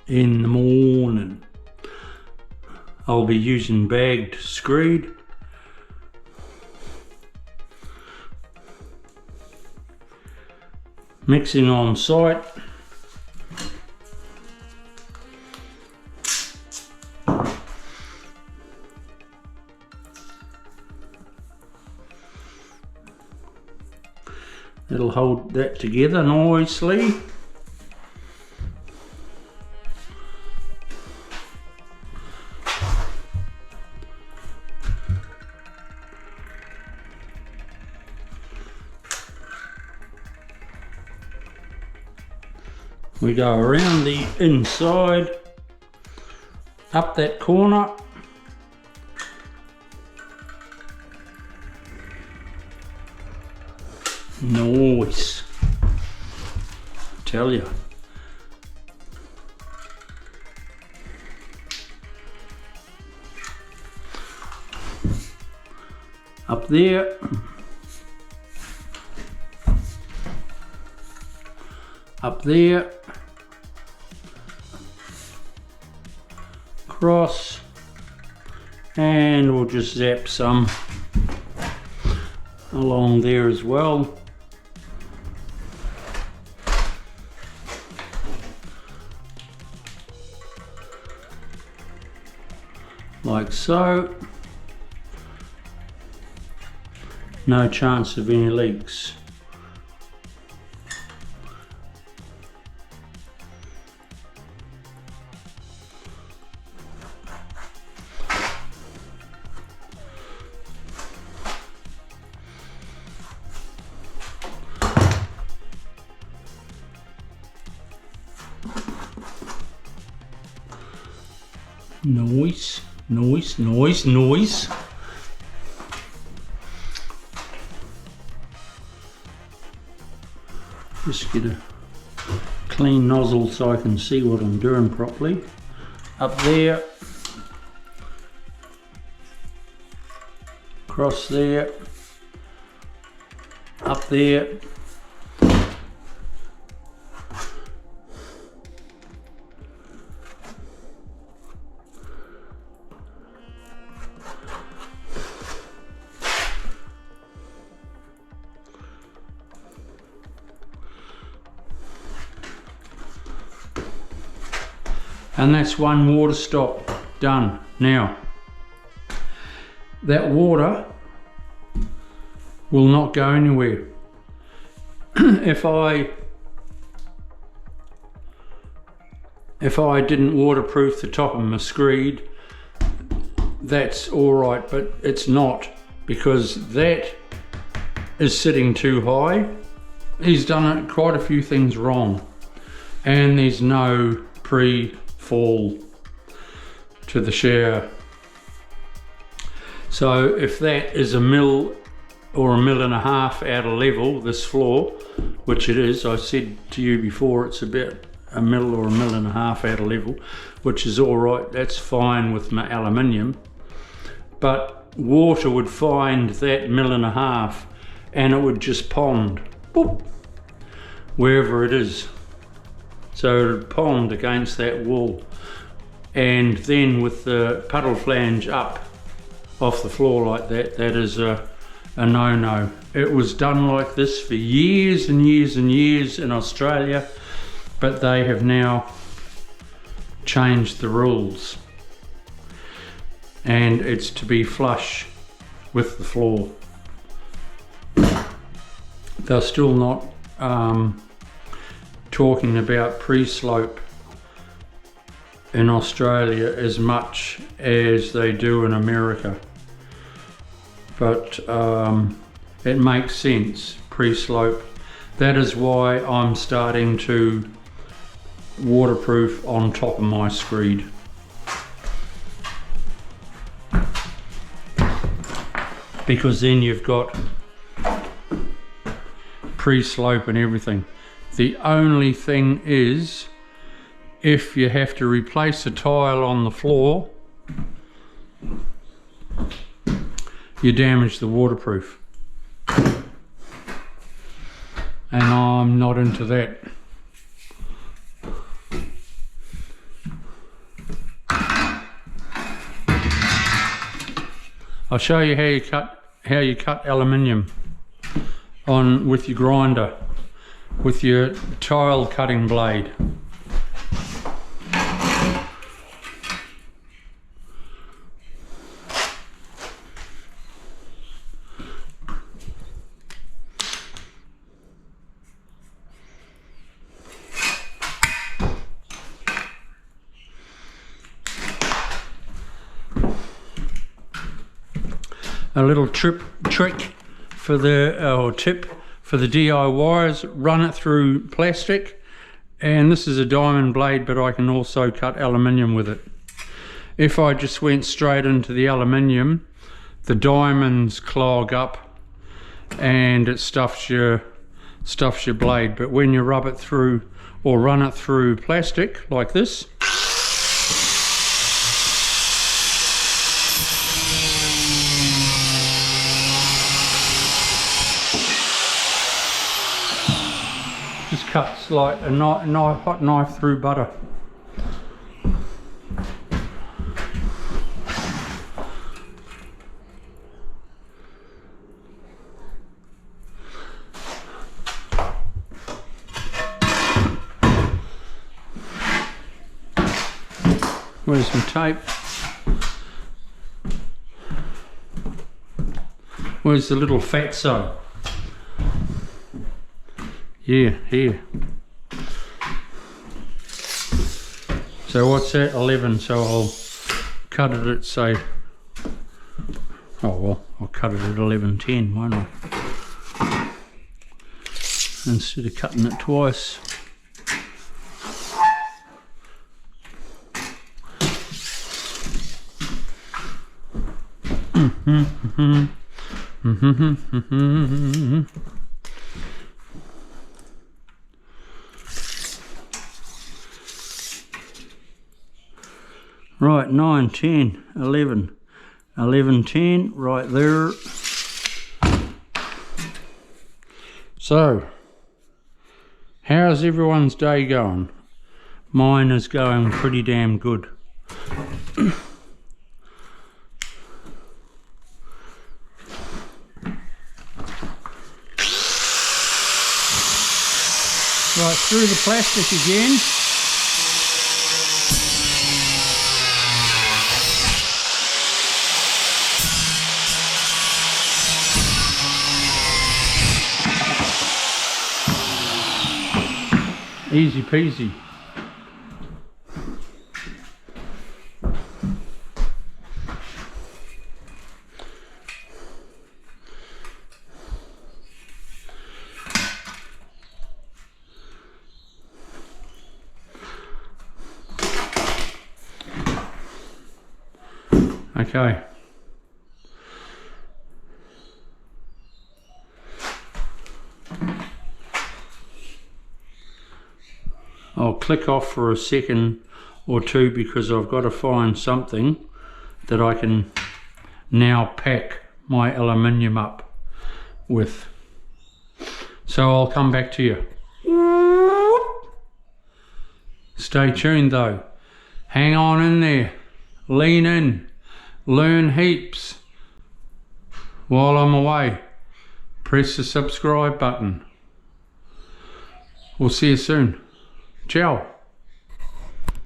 in the morning. I'll be using bagged screed. Mixing on site. It'll hold that together nicely. We go around the inside, up that corner. Nice. Tell you. Up there. Up there. Cross. And we'll just zap some along there as well. Like so. No chance of any leaks. Noise, noise, noise, noise. Just get a clean nozzle so I can see what I'm doing properly. Up there. Across there. Up there. And that's one water stop done. Now, that water will not go anywhere. If I didn't waterproof the top of my screed, that's all right, but it's not, because that is sitting too high. He's done quite a few things wrong, and there's no pre-fall to the shower. So if that is a mil or a mil and a half out of level, this floor, which it is, I said to you before, it's about a mil or a mil and a half out of level, which is all right, that's fine with my aluminium. But water would find that mil and a half and it would just pond, boop, wherever it is. So it would pond against that wall. And then with the puddle flange up off the floor like that, that is a no-no. It was done like this for years and years and years in Australia, but they have now changed the rules. And it's to be flush with the floor. They're still not talking about pre-slope in Australia as much as they do in America, but it makes sense, pre-slope. That is why I'm starting to waterproof on top of my screed. Because then you've got pre-slope and everything. The only thing is, if you have to replace a tile on the floor, you damage the waterproof. And I'm not into that. I'll show you how you cut aluminium on with your grinder, with your tile cutting blade. A little trick for the tip for the DIYers: run it through plastic, and this is a diamond blade, but I can also cut aluminium with it. If I just went straight into the aluminium, the diamonds clog up and it stuffs your blade. But when you rub it through or run it through plastic like this, just cuts like a hot knife through butter. Where's some tape? Where's the little fatso? Yeah, here. So what's that? 11. So I'll cut it at, say, oh well, I'll cut it at 11:10, won't I? Instead of cutting it twice. Right, 9, 10, 11, 11, 10, right there. So, how's everyone's day going? Mine is going pretty damn good. Right, through the plastic again. Easy peasy. Okay. I'll click off for a second or two because I've got to find something that I can now pack my aluminium up with. So I'll come back to you. Stay tuned though. Hang on in there. Lean in. Learn heaps. While I'm away, press the subscribe button. We'll see you soon. Ciao.